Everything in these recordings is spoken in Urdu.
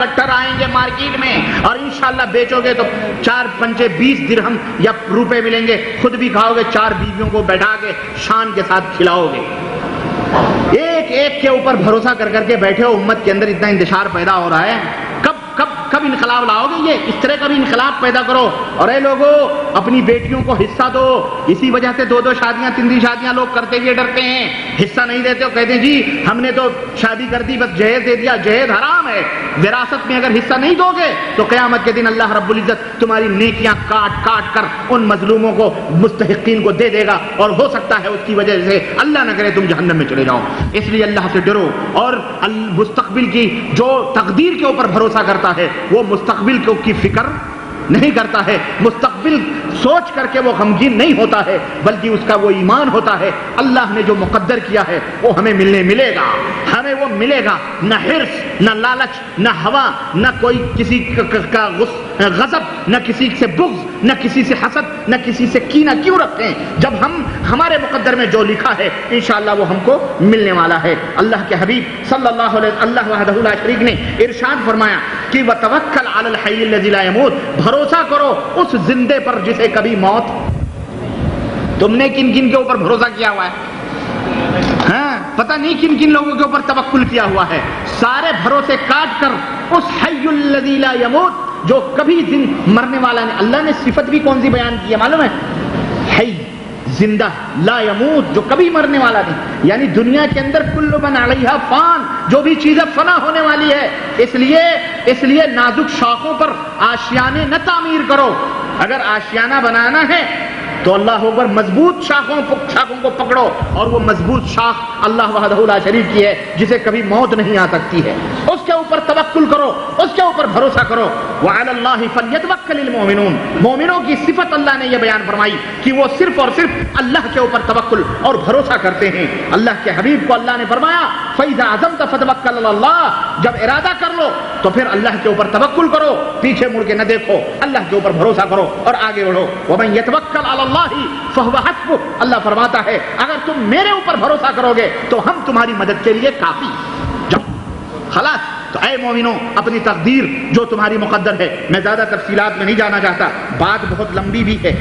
ٹریکٹر آئیں گے مارکیٹ میں اور انشاءاللہ بیچو گے تو 4 پنچے 20 درہم یا روپے ملیں گے، خود بھی کھاؤ گے، 4 بیویوں کو بیٹھا کے شان کے ساتھ کھلاؤ گے۔ ایک ایک کے اوپر بھروسہ کر کر کے بیٹھے ہو، امت کے اندر اتنا انتشار پیدا ہو رہا ہے، کب انقلاب لاؤ گے؟ یہ اس طرح کا بھی انقلاب پیدا کرو۔ اور اے لوگو، اپنی بیٹیوں کو حصہ دو۔ اسی وجہ سے 2 شادیاں 3 شادیاں لوگ کرتے ہوئے ڈرتے ہیں، حصہ نہیں دیتے ہو، کہتے ہیں جی ہم نے تو شادی کر دی، بس جہیز دے دیا۔ جہیز حرام ہے۔ وراثت میں اگر حصہ نہیں دو گے تو قیامت کے دن اللہ رب العزت تمہاری نیکیاں کاٹ کاٹ کر ان مظلوموں کو، مستحقین کو دے دے گا، اور ہو سکتا ہے اس کی وجہ سے اللہ نہ کرے تم جہنم میں چلے جاؤ۔ اس لیے اللہ سے ڈرو، اور مستقبل کی جو تقدیر کے اوپر بھروسہ کرتا ہے وہ مستقبل کی فکر نہیں کرتا ہے، مستقبل سوچ کر کے وہ غمگین نہیں ہوتا ہے، بلکہ اس کا وہ ایمان ہوتا ہے اللہ نے جو مقدر کیا ہے وہ ہمیں ملے گا، ہمیں وہ ملے گا۔ نہ حرص، نہ لالچ، نہ ہوا، نہ کوئی کسی کا غضب، نہ کسی سے بغض، نہ کسی سے حسد، نہ کسی سے کینہ کیوں رکھیں جب ہمارے مقدر میں جو لکھا ہے انشاءاللہ وہ ہم کو ملنے والا ہے۔ اللہ کے حبیب صلی اللہ علیہ اللہ وحدہ لا شریک نے ارشاد فرمایا کہ وتوکل علی الحی الذی لا یموت، بھروسہ کرو اس زندے پر جسے کبھی موت۔ تم نے کن کن کے اوپر بھروسہ کیا ہوا ہے؟ ہاں، پتہ نہیں کن کن لوگوں کے اوپر توکل کیا ہوا ہے۔ سارے بھروسے کاٹ کر اس حی الذی لا یموت جو کبھی مرنے والا نہیں۔ اللہ نے صفت بھی کون سی بیان کی ہے معلوم ہے؟ حی، زندہ، لا یموت، جو کبھی مرنے والا نہیں، یعنی دنیا کے اندر کل من علیہا فان، جو بھی چیزیں فنا ہونے والی ہے۔ اس لیے نازک شاخوں پر آشیانے نہ تعمیر کرو۔ اگر آشیانہ بنانا ہے تو اللہ اکبر، مضبوط شاخوں کو پکڑو، اور وہ مضبوط شاخ اللہ وحدہ لا شریک کی ہے جسے کبھی موت نہیں آ سکتی ہے۔ اس کے اوپر توکل کرو، اس کے اوپر بھروسہ کرو۔ وعلی اللہ فلیتوکل المؤمنون، مومنوں کی صفت اللہ نے یہ بیان فرمائی کہ وہ صرف اور صرف اللہ کے اوپر توکل اور بھروسہ کرتے ہیں۔ اللہ کے حبیب کو اللہ نے فرمایا فَإِذَا عَزَمْتَ فَتَوَكَّلْ عَلَى اللَّهِ، جب ارادہ کر لو تو پھر اللہ کے اوپر توکل کرو، پیچھے مڑ کے نہ دیکھو، اللہ کے اوپر بھروسہ کرو اور آگے بڑھو۔ وَمَن يَتَوَكَّلْ عَلَى اللَّهِ فَهُوَ حَسْبُهُ، اللہ فرماتا ہے اگر تم میرے اوپر بھروسہ کرو گے تو ہم تمہاری مدد کے لیے کافی۔ جب خلاص، تو اے مومنوں، اپنی تقدیر جو تمہاری مقدر ہے، میں زیادہ تفصیلات میں نہیں جانا چاہتا، بات بہت لمبی بھی ہے،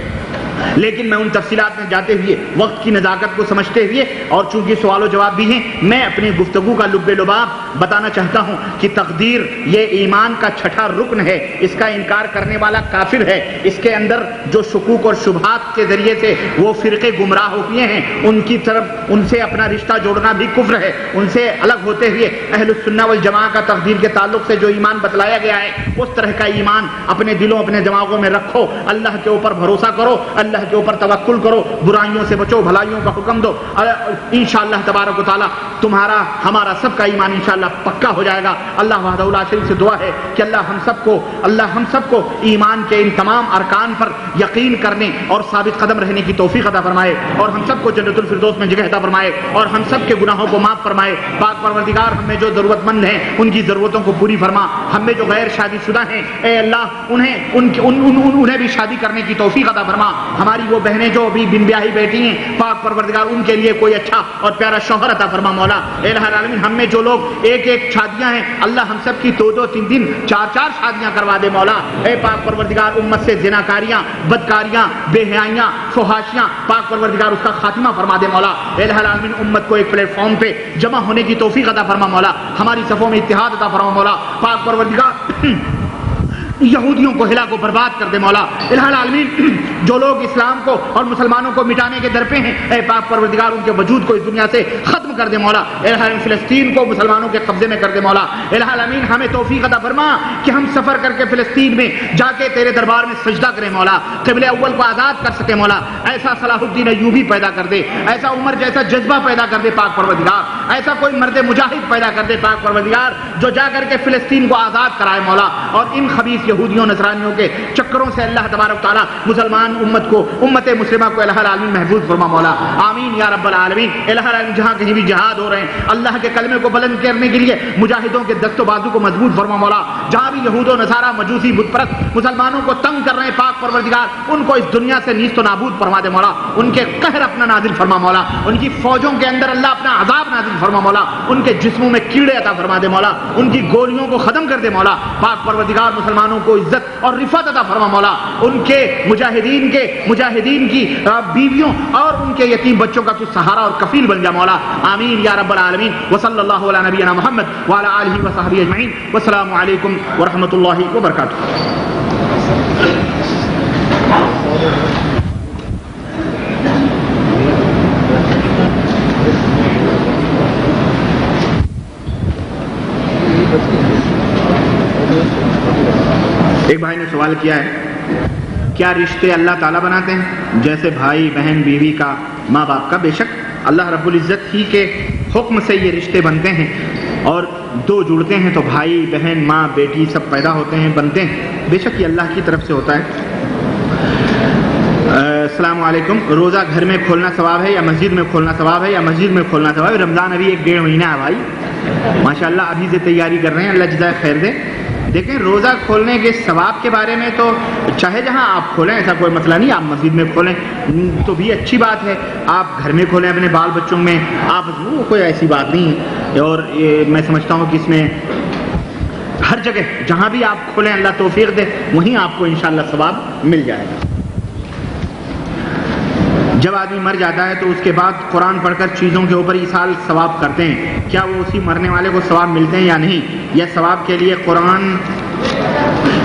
لیکن میں ان تفصیلات میں جاتے ہوئے وقت کی نزاکت کو سمجھتے ہوئے، اور چونکہ سوال و جواب بھی ہیں، میں اپنی گفتگو کا لب لباب بتانا چاہتا ہوں کہ تقدیر یہ ایمان کا 6واں رکن ہے۔ اس کا انکار کرنے والا کافر ہے۔ اس کے اندر جو شکوک اور شبہات کے ذریعے سے وہ فرقے گمراہ ہوئے ہیں، ان کی طرف ان سے اپنا رشتہ جوڑنا بھی کفر ہے۔ ان سے الگ ہوتے ہوئے اہل السنہ والجماعہ کا تقدیر کے تعلق سے جو ایمان بتلایا گیا ہے اس طرح کا ایمان اپنے دلوں اپنے دماغوں میں رکھو، اللہ کے اوپر بھروسہ کرو، اللہ کے اوپر توکل کرو، برائیوں سے بچو، بھلائیوں کا حکم دو، انشاءاللہ تبارک و تعالی تمہارا ہمارا سب کا ایمان انشاءاللہ پکا ہو جائے گا۔ اللہ وحدہ لا شریک سے دعا ہے کہ اللہ ہم سب کو ایمان کے ان تمام ارکان پر یقین کرنے اور ثابت قدم رہنے کی توفیق عطا فرمائے، اور ہم سب کو جنت الفردوس میں جگہ عطا فرمائے، اور ہم سب کے گناہوں کو معاف فرمائے۔ پاک پروردگار، ہم میں جو ضرورت مند ہیں ان کی ضرورتوں کو پوری فرما، ہم میں جو غیر شادی شدہ ہیں اے اللہ انہیں بھی شادی کرنے کی توفیق عطا فرما۔ ہماری وہ بہنیں جو ابھی بن بیاہی بیٹھی ہیں، پاک پروردگار ان کے لیے کوئی اچھا اور پیارا شوہر عطا فرما مولا۔ اے الہ العالمین، ہم میں جو لوگ ایک شادیاں ہیں اللہ ہم سب کی 2 3 4 شادیاں کروا دے مولا۔ اے پاک پروردگار، امت سے زناکاریاں، بدکاریاں، بے حیائیاں، فحاشیاں پاک پروردگار اس کا خاتمہ فرما دے مولا۔ اے الہ العالمین، امت کو ایک پلیٹ فارم پہ جمع ہونے کی توفیق عطا فرما مولا، ہماری صفوں میں اتحاد عطا فرما مولا۔ پاک پروردگار، یہودیوں کو ہلا کو برباد کر دے مولا۔ الہ العالمین، جو لوگ اسلام کو اور مسلمانوں کو مٹانے کے در پہ ہیں اے پاک پروردگار ان کے وجود کو اس دنیا سے ختم کر دے مولا۔ الہ العالمین، فلسطین کو مسلمانوں کے قبضے میں کر دے مولا۔ الہ العالمین، ہمیں توفیق عطا فرما کہ ہم سفر کر کے فلسطین میں جا کے تیرے دربار میں سجدہ کریں مولا، قبلہ اول کو آزاد کر سکے مولا۔ ایسا صلاح الدین ایوبی پیدا کر دے، ایسا عمر جیسا جذبہ پیدا کر دے پاک پروردگار، ایسا کوئی مرد مجاہد پیدا کر دے پاک پروردگار جو جا کر کے فلسطین کو آزاد کرائے مولا، اور ان خبیث یہودیوں نصرانیوں کے چکروں سے اللہ تبارک تعالیٰ مسلمان امت مسلمہ کو الہ العالمین محفوظ فرما مولا۔ آمین یا رب العالمین۔ الہ العالمین، جہاں کہیں بھی جہاد ہو رہے ہیں اللہ کے کلمے کو بلند کرنے کے لیے مجاہدوں کے دست و بازو کو مضبوط فرما مولا۔ جہاں بھی یہود و نصارہ مجوسی بت پرست مسلمانوں کو تنگ کر رہے ہیں پاک پروردگار ان کو اس دنیا سے نیست و نابود فرما دے مولا، ان کے قہر اپنا نازل فرما مولا، ان کی فوجوں کے اندر اللہ اپنا عذاب نازل فرما مولا، ان کے جسموں میں کیڑے عطا فرما دے مولا، ان کی گولیوں کو ختم کر دے مولا، پاک پروردگار مسلمانوں کو عزت اور رفعت عطا فرما مولا، ان کے مجاہدین کی بیویوں اور ان کے یتیم بچوں کا تو سہارا اور کفیل بن جا مولا، آمین یا رب العالمین، وصلی اللہ علی نبینا محمد وعلی آلہ وصحبہ اجمعین، والسلام علیکم ورحمۃ اللہ وبرکاتہ۔ ایک بھائی نے سوال کیا ہے، کیا رشتے اللہ تعالیٰ بناتے ہیں جیسے بھائی بہن بیوی کا ماں باپ کا؟ بے شک اللہ رب العزت ہی کے حکم سے یہ رشتے بنتے ہیں، اور دو جڑتے ہیں تو بھائی بہن ماں بیٹی سب پیدا ہوتے ہیں بنتے ہیں، بے شک یہ اللہ کی طرف سے ہوتا ہے۔ السلام علیکم، روزہ گھر میں کھولنا ثواب ہے یا مسجد میں کھولنا ثواب ہے یا مسجد میں کھولنا ثواب ہے؟ رمضان ابھی 1-1.5 مہینہ ہے بھائی، ماشاءاللہ ابھی سے تیاری کر رہے ہیں، اللہ جزائے خیر دے۔ دیکھیں روزہ کھولنے کے ثواب کے بارے میں تو چاہے جہاں آپ کھولیں ایسا کوئی مسئلہ نہیں، آپ مسجد میں کھولیں تو بھی اچھی بات ہے، آپ گھر میں کھولیں اپنے بال بچوں میں، آپ وہ کوئی ایسی بات نہیں ہے، اور میں سمجھتا ہوں کہ اس میں ہر جگہ جہاں بھی آپ کھولیں اللہ توفیق دے وہیں آپ کو انشاءاللہ ثواب مل جائے گا۔ جب آدمی مر جاتا ہے تو اس کے بعد قرآن پڑھ کر چیزوں کے اوپر ایصال ثواب کرتے ہیں، کیا وہ اسی مرنے والے کو ثواب ملتے ہیں یا نہیں؟ یا ثواب کے لیے قرآن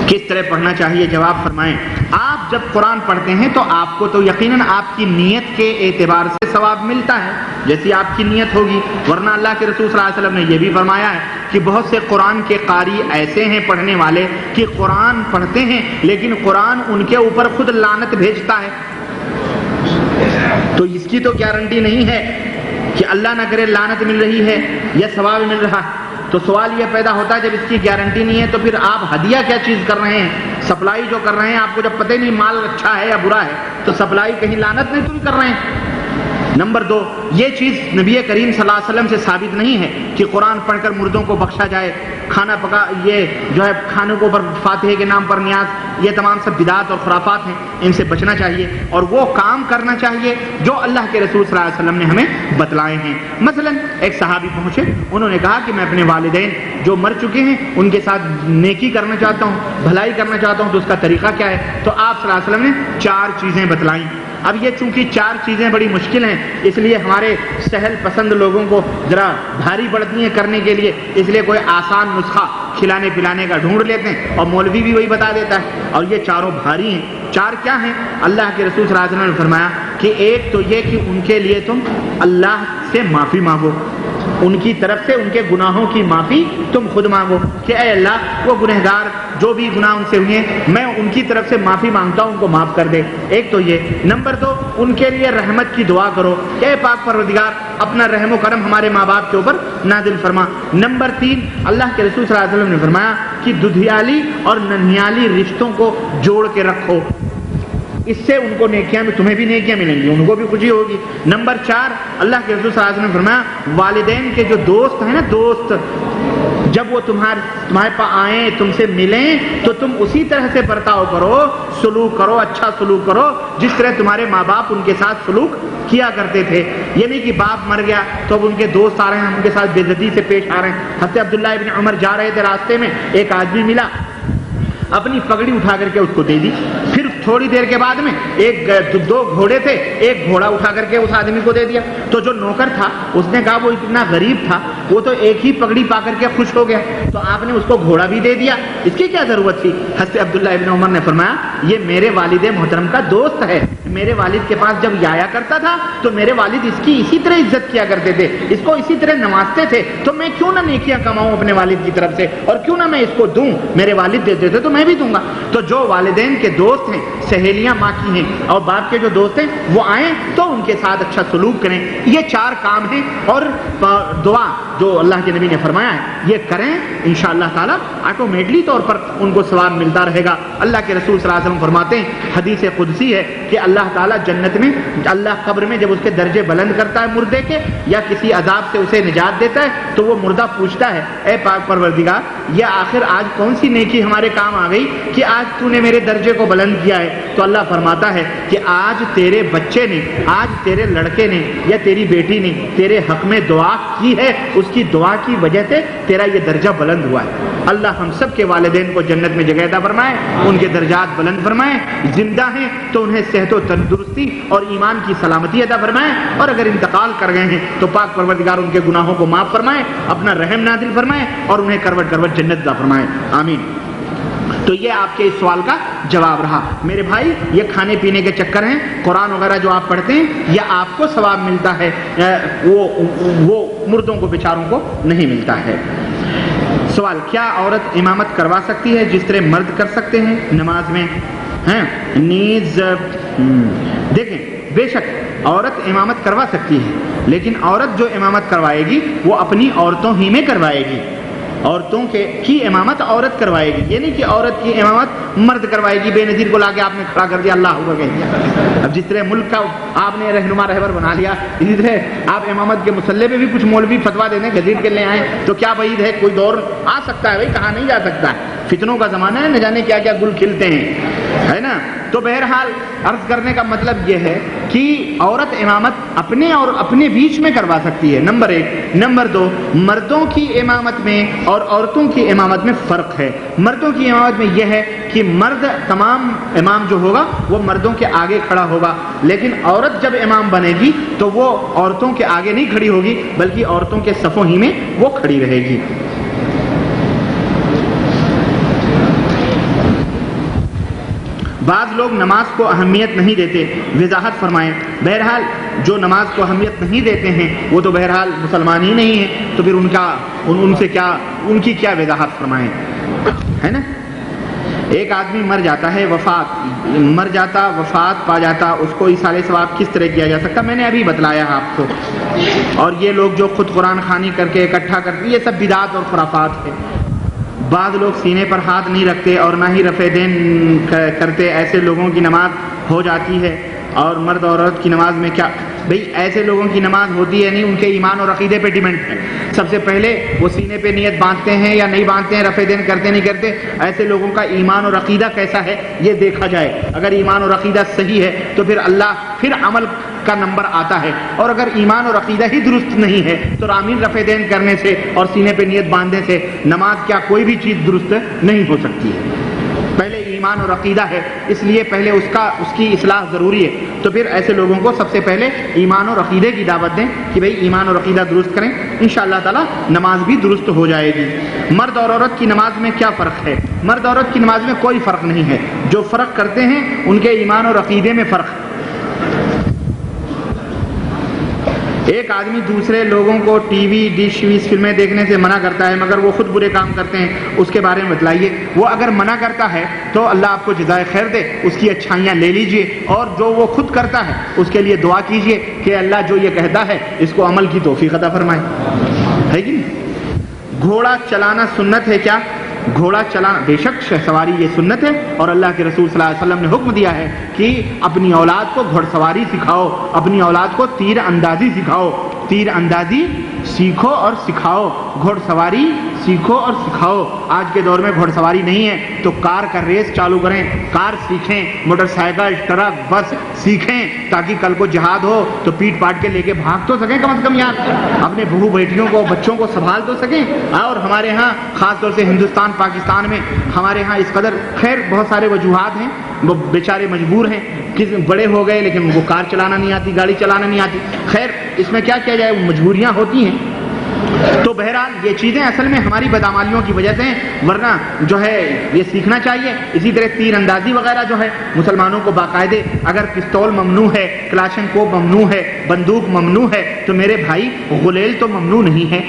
کس طرح پڑھنا چاہیے؟ جواب فرمائیں۔ آپ جب قرآن پڑھتے ہیں تو آپ کو تو یقیناً آپ کی نیت کے اعتبار سے ثواب ملتا ہے، جیسی آپ کی نیت ہوگی، ورنہ اللہ کے رسول صلی اللہ علیہ وسلم نے یہ بھی فرمایا ہے کہ بہت سے قرآن کے قاری ایسے ہیں پڑھنے والے کہ قرآن پڑھتے ہیں لیکن قرآن ان کے اوپر خود لعنت بھیجتا ہے، تو اس کی تو گارنٹی نہیں ہے کہ اللہ نہ کرے لعنت مل رہی ہے یا ثواب مل رہا ہے۔ تو سوال یہ پیدا ہوتا ہے جب اس کی گارنٹی نہیں ہے تو پھر آپ ہدیہ کیا چیز کر رہے ہیں؟ سپلائی جو کر رہے ہیں، آپ کو جب پتہ ہی نہیں مال اچھا ہے یا برا ہے تو سپلائی کہیں لعنت نہیں تم کر رہے ہیں؟ نمبر 2، یہ چیز نبی کریم صلی اللہ علیہ وسلم سے ثابت نہیں ہے کہ قرآن پڑھ کر مردوں کو بخشا جائے، کھانا پکا یہ جو ہے کھانوں کے اوپر فاتحے کے نام پر نیاز، یہ تمام سب بدعات اور خرافات ہیں، ان سے بچنا چاہیے اور وہ کام کرنا چاہیے جو اللہ کے رسول صلی اللہ علیہ وسلم نے ہمیں بتلائے ہیں۔ مثلا ایک صحابی پہنچے، انہوں نے کہا کہ میں اپنے والدین جو مر چکے ہیں ان کے ساتھ نیکی کرنا چاہتا ہوں، بھلائی کرنا چاہتا ہوں، تو اس کا طریقہ کیا ہے؟ تو آپ صلی اللہ علیہ وسلم نے 4 چیزیں بتلائیں۔ اب یہ چونکہ 4 چیزیں بڑی مشکل ہیں اس لیے ہمارے سہل پسند لوگوں کو ذرا بھاری پڑتی ہیں کرنے کے لیے، اس لیے کوئی آسان نسخہ کھلانے پلانے کا ڈھونڈ لیتے ہیں اور مولوی بھی وہی بتا دیتا ہے، اور یہ چاروں بھاری ہیں۔ 4 کیا ہیں؟ اللہ کے رسول صلی اللہ علیہ وسلم نے فرمایا کہ ایک تو یہ کہ ان کے لیے تم اللہ سے معافی مانگو، ان کی طرف سے ان کے گناہوں کی معافی تم خود مانگو کہ اے اللہ وہ گنہگار جو بھی گناہ ان سے ہوئے میں ان کی طرف سے معافی مانگتا ہوں، ان کو معاف کر دے۔ ایک تو یہ۔ نمبر 2، ان کے لیے رحمت کی دعا کرو کہ اے پاک پروردگار اپنا رحم و کرم ہمارے ماں باپ کے اوپر نازل فرما۔ نمبر 3، اللہ کے رسول صلی اللہ علیہ وسلم نے فرمایا کہ ددھیالی اور ننھیالی رشتوں کو جوڑ کے رکھو، اس سے ان کو نیکیاں بھی، تمہیں بھی نیکیاں ملیں گی، ان کو بھی خوشی ہوگی۔ نمبر 4، اللہ کے رسول صلی اللہ علیہ وسلم نے فرمایا والدین کے جو دوست ہیں نا، دوست جب وہ تمہارے پاس آئیں تم سے ملیں تو تم اسی طرح سے برتاؤ کرو، سلوک کرو، اچھا سلوک کرو جس طرح تمہارے ماں باپ ان کے ساتھ سلوک کیا کرتے تھے۔ یہ نہیں کہ باپ مر گیا تو اب ان کے دوست آ رہے ہیں، ان کے ساتھ بے عزتی سے پیش آ رہے ہیں۔ حضرت عبداللہ ابن عمر جا رہے تھے، راستے میں ایک آدمی ملا، اپنی پگڑی اٹھا کر کے اس کو دے دی، پھر تھوڑی دیر کے بعد میں 2 گھوڑے تھے، ایک گھوڑا اٹھا کر کے اس آدمی کو دے دیا۔ تو جو نوکر تھا اس نے کہا وہ اتنا غریب تھا، وہ تو ایک ہی پگڑی پا کر کے خوش ہو گیا، تو آپ نے اس کو گھوڑا بھی دے دیا، اس کی کیا ضرورت تھی؟ حضرت عبداللہ ابن عمر نے فرمایا یہ میرے والد محترم کا دوست ہے، میرے والد کے پاس جب آیا کرتا تھا تو میرے والد اس کی اسی طرح عزت کیا کرتے تھے، اس کو اسی طرح نوازتے تھے، تو میں کیوں نہ نیکیاں کماؤں اپنے والد کی طرف سے، اور کیوں نہ میں اس کو دوں، میرے والد دیتے تھے تو میں بھی دوں گا۔ تو جو والدین کے دوست ہیں، سہیلیاں ماں کی ہیں اور باپ کے جو دوست ہیں وہ آئیں تو ان کے ساتھ اچھا سلوک کریں۔ یہ 4 کام ہیں، اور دعا جو اللہ کے نبی نے فرمایا ہے یہ کریں، انشاءاللہ تعالی آٹومیٹلی طور پر ان کو ثواب ملتا رہے گا۔ اللہ کے رسول صلی اللہ علیہ وسلم فرماتے ہیں، حدیث قدسی ہے کہ اللہ تعالیٰ جنت میں، اللہ قبر میں جب اس کے درجے بلند کرتا ہے مردے کے یا کسی عذاب سے اسے نجات دیتا ہے تو وہ مردہ پوچھتا ہے اے پاک پروردگار یہ آخر آج کون سی نیکی ہمارے کام آ گئی کہ آج تو نے میرے درجے کو بلند کیا ہے؟ تو اللہ فرماتا ہے کہ آج تیرے بچے نے، آج تیرے لڑکے نے یا تیری بیٹی نے تیرے حق میں دعا کی ہے، اس کی دعا کی وجہ سے تیرا یہ درجہ بلند ہوا ہے۔ اللہ ہم سب کے والدین کو جنت میں جگہ عطا فرمائے، ان کے درجات بلند فرمائے، زندہ ہیں تو انہیں صحت و تندرستی اور ایمان کی سلامتی عطا فرمائے، اور اگر انتقال کر گئے ہیں تو پاک پروردگار ان کے گناہوں کو معاف فرمائے، اپنا رحم نازل فرمائے اور انہیں کروٹ کروٹ جنت عطا فرمائے، آمین۔ تو یہ آپ کے اس سوال کا جواب رہا۔ میرے بھائی، یہ کھانے پینے کے چکر ہیں، قرآن وغیرہ جو آپ پڑھتے ہیں یہ آپ کو ثواب ملتا ہے، وہ مردوں کو بیچاروں کو نہیں ملتا ہے۔ سوال، کیا عورت امامت کروا سکتی ہے جس طرح مرد کر سکتے ہیں نماز میں؟ نیز دیکھیں، بے شک عورت امامت کروا سکتی ہے، لیکن عورت جو امامت کروائے گی وہ اپنی عورتوں ہی میں کروائے گی، عورتوں کی امامت عورت کروائے گی، یہ نہیں کہ عورت کی امامت مرد کروائے گی۔ بے نظیر کو لا کے آپ نے کھڑا کر دیا، اللہ اکبر کہہ دیا۔ اب جس طرح ملک کا آپ نے رہنما رہبر بنا لیا، اسی طرح آپ امامت کے مسئلے پہ بھی کچھ مولوی فتوا دے دیں، گھسیٹ کے لے آئیں، تو کیا بعید ہے؟ کوئی دور آ سکتا ہے بھائی، کہاں نہیں جا سکتا ہے، فتنوں کا زمانہ ہے، نہ جانے کیا کیا گل کھلتے ہیں، ہے نا۔ تو بہرحال عرض کرنے کا مطلب یہ ہے کہ عورت امامت اپنے اور اپنے بیچ میں کروا سکتی ہے، نمبر ایک۔ نمبر دو، مردوں کی امامت میں اور عورتوں کی امامت میں فرق ہے۔ مردوں کی امامت میں یہ ہے کہ مرد تمام امام جو ہوگا وہ مردوں کے آگے کھڑا ہوگا، لیکن عورت جب امام بنے گی تو وہ عورتوں کے آگے نہیں کھڑی ہوگی بلکہ عورتوں کے صفوں ہی میں وہ کھڑی رہے گی۔ بعض لوگ نماز کو اہمیت نہیں دیتے، وضاحت فرمائیں۔ بہرحال جو نماز کو اہمیت نہیں دیتے ہیں وہ تو بہرحال مسلمان ہی نہیں ہیں، تو پھر ان کی کیا وضاحت فرمائیں، ہے نا۔ ایک آدمی مر جاتا وفات پا جاتا، اس کو ایصال ثواب کس طرح کیا جا سکتا؟ میں نے ابھی بتلایا آپ کو۔ اور یہ لوگ جو خود قرآن خوانی کر کے اکٹھا کرتے، یہ سب بدعات اور خرافات ہے۔ بعض لوگ سینے پر ہاتھ نہیں رکھتے اور نہ ہی رفع دین کرتے، ایسے لوگوں کی نماز ہو جاتی ہے۔ اور مرد اور عورت کی نماز میں کیا؟ بھئی ایسے لوگوں کی نماز ہوتی ہے نہیں، ان کے ایمان اور عقیدے پہ ڈیپینڈ ہے۔ سب سے پہلے وہ سینے پہ نیت باندھتے ہیں یا نہیں باندھتے ہیں، رفع دین کرتے نہیں کرتے، ایسے لوگوں کا ایمان اور عقیدہ کیسا ہے یہ دیکھا جائے۔ اگر ایمان اور عقیدہ صحیح ہے تو پھر اللہ پھر عمل کا نمبر آتا ہے، اور اگر ایمان اور عقیدہ ہی درست نہیں ہے تو رامین رفع دین کرنے سے اور سینے پہ نیت باندھنے سے نماز کیا کوئی بھی چیز درست نہیں ہو سکتی ہے۔ پہلے ایمان اور عقیدہ ہے، اس لیے پہلے اس کی اصلاح ضروری ہے۔ تو پھر ایسے لوگوں کو سب سے پہلے ایمان اور عقیدے کی دعوت دیں کہ بھئی ایمان اور عقیدہ درست کریں، انشاءاللہ تعالی نماز بھی درست ہو جائے گی۔ مرد اور عورت کی نماز میں کیا فرق ہے؟ مرد اور عورت کی نماز میں کوئی فرق نہیں ہے، جو فرق کرتے ہیں ان کے ایمان اور عقیدے میں فرق ہے۔ ایک آدمی دوسرے لوگوں کو ٹی وی ڈش ویس فلمیں دیکھنے سے منع کرتا ہے مگر وہ خود برے کام کرتے ہیں، اس کے بارے میں بتلائیے۔ وہ اگر منع کرتا ہے تو اللہ آپ کو جزائے خیر دے، اس کی اچھائیاں لے لیجئے، اور جو وہ خود کرتا ہے اس کے لیے دعا کیجئے کہ اللہ جو یہ کہتا ہے اس کو عمل کی توفیق عطا فرمائے، ہے کہ نہیں؟ گھوڑا چلانا سنت ہے کیا؟ گھوڑا چلانا بے شک سواری یہ سنت ہے، اور اللہ کے رسول صلی اللہ علیہ وسلم نے حکم دیا ہے کہ اپنی اولاد کو گھڑ سواری سکھاؤ، اپنی اولاد کو تیر اندازی سکھاؤ، تیر اندازی سیکھو اور سکھاؤ، گھڑ سواری سیکھو اور سکھاؤ۔ آج کے دور میں گھڑ سواری نہیں ہے تو کار کا ریس چالو کریں، کار سیکھیں، موٹر سائیکل ٹرک بس سیکھیں، تاکہ کل کو جہاد ہو تو پیٹ پاٹ کے لے کے بھاگ تو سکیں، کم از کم یار اپنے بہو بیٹیوں کو بچوں کو سنبھال تو سکیں۔ اور ہمارے ہاں خاص طور سے ہندوستان پاکستان میں ہمارے ہاں اس قدر خیر بہت سارے وجوہات ہیں، وہ بیچارے مجبور ہیں، بڑے ہو گئے لیکن وہ کار چلانا نہیں آتی، گاڑی چلانا نہیں آتی، خیر اس میں کیا کیا جائے، وہ مجبوریاں ہوتی ہیں۔ تو بہرحال یہ چیزیں اصل میں ہماری بدعمالیوں کی وجہ سے ہیں، ورنہ جو ہے یہ سیکھنا چاہیے۔ اسی طرح تیر اندازی وغیرہ جو ہے مسلمانوں کو باقاعدے، اگر پستول ممنوع ہے، کلاشن کوپ ممنوع ہے، بندوق ممنوع ہے، تو میرے بھائی غلیل تو ممنوع نہیں ہے،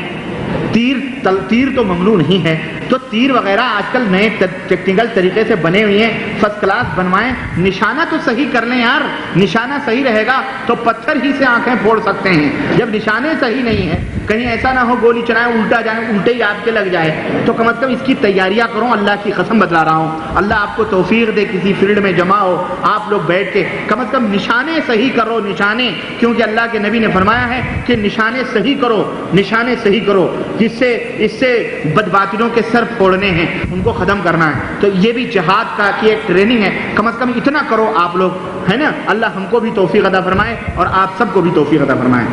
تیر تو ممنوع نہیں ہے۔ تو تیر وغیرہ آج کل نئے ٹیکنیکل طریقے سے بنے ہوئے ہیں، فرسٹ کلاس بنوائیں، نشانہ تو صحیح کر لیں یار، نشانہ صحیح رہے گا تو پتھر ہی سے آنکھیں پھوڑ سکتے ہیں۔ جب نشانے صحیح نہیں ہے، کہیں ایسا نہ ہو گولی چلائیں الٹا جائیں، الٹے ہی آپ کے لگ جائے، تو کم از کم اس کی تیاریاں کرو، اللہ کی قسم بتلا رہا ہوں، اللہ آپ کو توفیق دے، کسی فیلڈ میں جمع ہو آپ لوگ بیٹھ کے کم از کم نشانے صحیح کرو، نشانے، کیونکہ اللہ کے نبی نے فرمایا ہے کہ نشانے صحیح کرو، نشانے صحیح کرو۔ اس سے بدباطنوں کے سر پھوڑنے ہیں، ان کو ختم کرنا ہے. تو یہ بھی جہاد کا کی ایک ٹریننگ ہے. کم از کم اتنا کرو آپ لوگ، ہے نا. اللہ ہم کو بھی توفیق عطا فرمائے اور آپ سب کو بھی توفیق عطا فرمائے.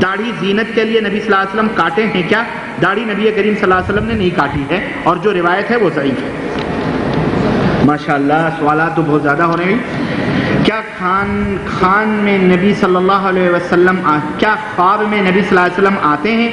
داڑھی زینت کے لیے نبی صلی اللہ علیہ وسلم کاٹے ہیں کیا؟ داڑھی نبی کریم صلی اللہ علیہ وسلم نے نہیں کاٹی ہے، اور جو روایت ہے وہ ضعیف ہے. ماشاءاللہ سوالات تو بہت زیادہ ہو رہے ہیں. کیا خان میں نبی صلی اللہ علیہ وسلم کیا خواب میں نبی صلی اللہ علیہ وسلم آتے ہیں؟